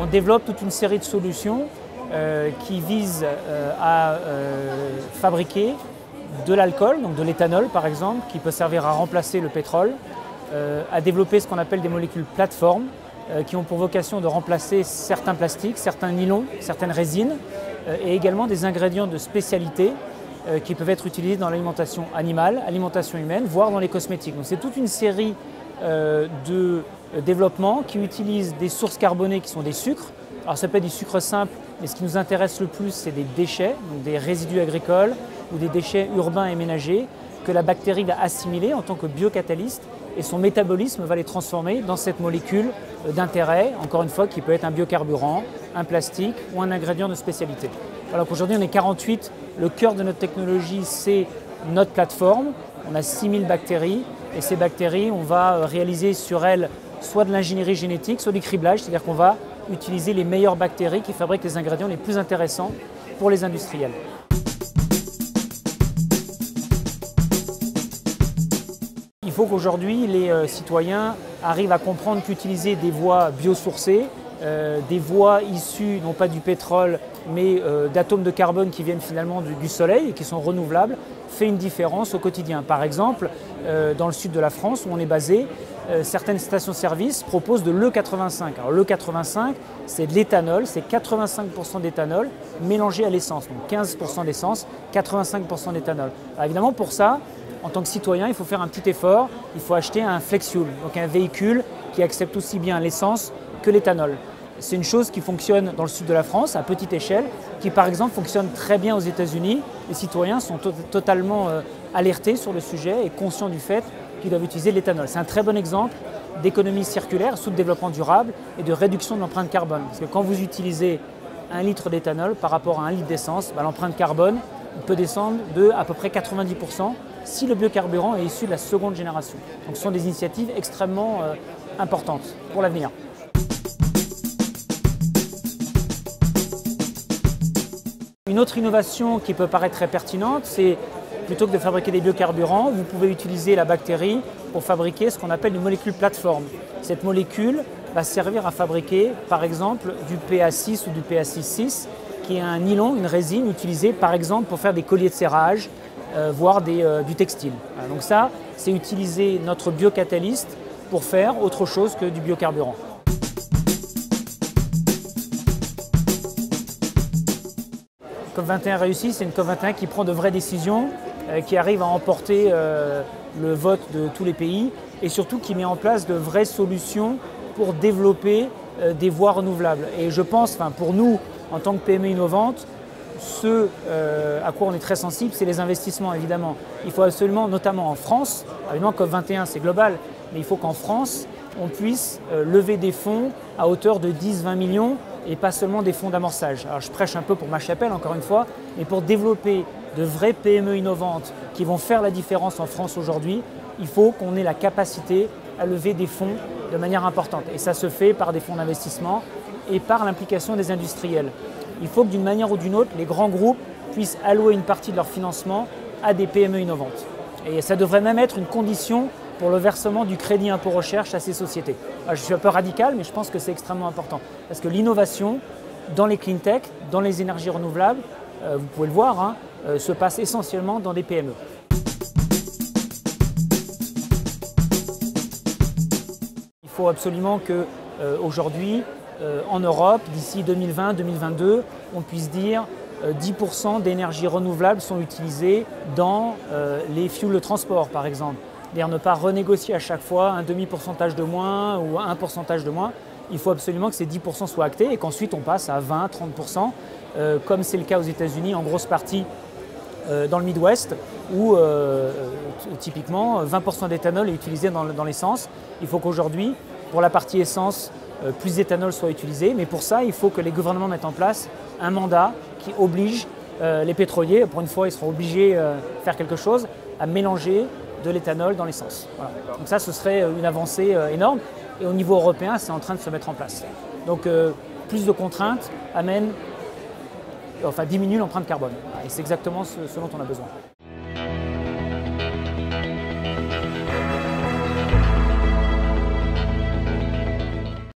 on développe toute une série de solutions qui visent à fabriquer de l'alcool, donc de l'éthanol par exemple, qui peut servir à remplacer le pétrole, à développer ce qu'on appelle des molécules plateformes, qui ont pour vocation de remplacer certains plastiques, certains nylons, certaines résines, et également des ingrédients de spécialité qui peuvent être utilisés dans l'alimentation animale, alimentation humaine, voire dans les cosmétiques. Donc c'est toute une série de développements qui utilisent des sources carbonées qui sont des sucres. Alors ça peut être du sucre simple, mais ce qui nous intéresse le plus, c'est des déchets, donc des résidus agricoles ou des déchets urbains et ménagers que la bactérie va assimiler en tant que biocatalyste et son métabolisme va les transformer dans cette molécule d'intérêt, encore une fois, qui peut être un biocarburant, un plastique ou un ingrédient de spécialité. Alors qu'aujourd'hui on est 48, le cœur de notre technologie c'est notre plateforme, on a 6000 bactéries et ces bactéries on va réaliser sur elles soit de l'ingénierie génétique, soit du criblage, c'est-à-dire qu'on va utiliser les meilleures bactéries qui fabriquent les ingrédients les plus intéressants pour les industriels. Il faut qu'aujourd'hui les citoyens arrivent à comprendre qu'utiliser des voies biosourcées, des voies issues non pas du pétrole mais d'atomes de carbone qui viennent finalement du soleil et qui sont renouvelables fait une différence au quotidien. Par exemple, dans le sud de la France où on est basé, certaines stations-service proposent de l'E85. Alors l'E85, c'est de l'éthanol, c'est 85% d'éthanol mélangé à l'essence, donc 15% d'essence, 85% d'éthanol. Évidemment pour ça, en tant que citoyen, il faut faire un petit effort, il faut acheter un flex fuel, donc un véhicule qui accepte aussi bien l'essence que l'éthanol. C'est une chose qui fonctionne dans le sud de la France, à petite échelle, qui par exemple fonctionne très bien aux États-Unis. Les citoyens sont totalement alertés sur le sujet et conscients du fait qu'ils doivent utiliser l'éthanol. C'est un très bon exemple d'économie circulaire sous le développement durable et de réduction de l'empreinte carbone. Parce que quand vous utilisez 1 litre d'éthanol par rapport à 1 litre d'essence, l'empreinte carbone peut descendre de à peu près 90% si le biocarburant est issu de la seconde génération. Donc ce sont des initiatives extrêmement importantes pour l'avenir. Une autre innovation qui peut paraître très pertinente, c'est plutôt que de fabriquer des biocarburants, vous pouvez utiliser la bactérie pour fabriquer ce qu'on appelle une molécule plateforme. Cette molécule va servir à fabriquer par exemple du PA6 ou du PA6,6 qui est un nylon, une résine utilisée par exemple pour faire des colliers de serrage, voire du textile. Voilà, donc ça, c'est utiliser notre biocatalyste pour faire autre chose que du biocarburant. COP21 réussi, c'est une COP21 qui prend de vraies décisions, qui arrive à emporter le vote de tous les pays et surtout qui met en place de vraies solutions pour développer des voies renouvelables. Et je pense, pour nous, en tant que PME innovante, ce à quoi on est très sensible, c'est les investissements évidemment. Il faut absolument, notamment en France, évidemment COP21 c'est global, mais il faut qu'en France, on puisse lever des fonds à hauteur de 10-20 millions et pas seulement des fonds d'amorçage. Alors je prêche un peu pour ma chapelle encore une fois, mais pour développer de vraies PME innovantes qui vont faire la différence en France aujourd'hui, il faut qu'on ait la capacité à lever des fonds de manière importante. Et ça se fait par des fonds d'investissement et par l'implication des industriels. Il faut que d'une manière ou d'une autre, les grands groupes puissent allouer une partie de leur financement à des PME innovantes. Et ça devrait même être une condition pour le versement du crédit impôt recherche à ces sociétés. Alors, je suis un peu radical, mais je pense que c'est extrêmement important. Parce que l'innovation dans les clean tech, dans les énergies renouvelables, vous pouvez le voir, se passe essentiellement dans des PME. Il faut absolument qu'aujourd'hui, en Europe, d'ici 2020-2022, on puisse dire 10% d'énergie renouvelable sont utilisées dans les fuels de transport, par exemple. C'est-à-dire ne pas renégocier à chaque fois un demi-pourcentage de moins ou un pourcentage de moins. Il faut absolument que ces 10% soient actés et qu'ensuite on passe à 20-30%, comme c'est le cas aux États-Unis en grosse partie dans le Midwest, où typiquement 20% d'éthanol est utilisé dans l'essence. Il faut qu'aujourd'hui, pour la partie essence, plus d'éthanol soit utilisé, mais pour ça, il faut que les gouvernements mettent en place un mandat qui oblige les pétroliers, pour une fois ils seront obligés de faire quelque chose, à mélanger de l'éthanol dans l'essence. Voilà. Donc ça, ce serait une avancée énorme. Et au niveau européen, c'est en train de se mettre en place. Donc plus de contraintes diminuent l'empreinte carbone. Et c'est exactement ce dont on a besoin.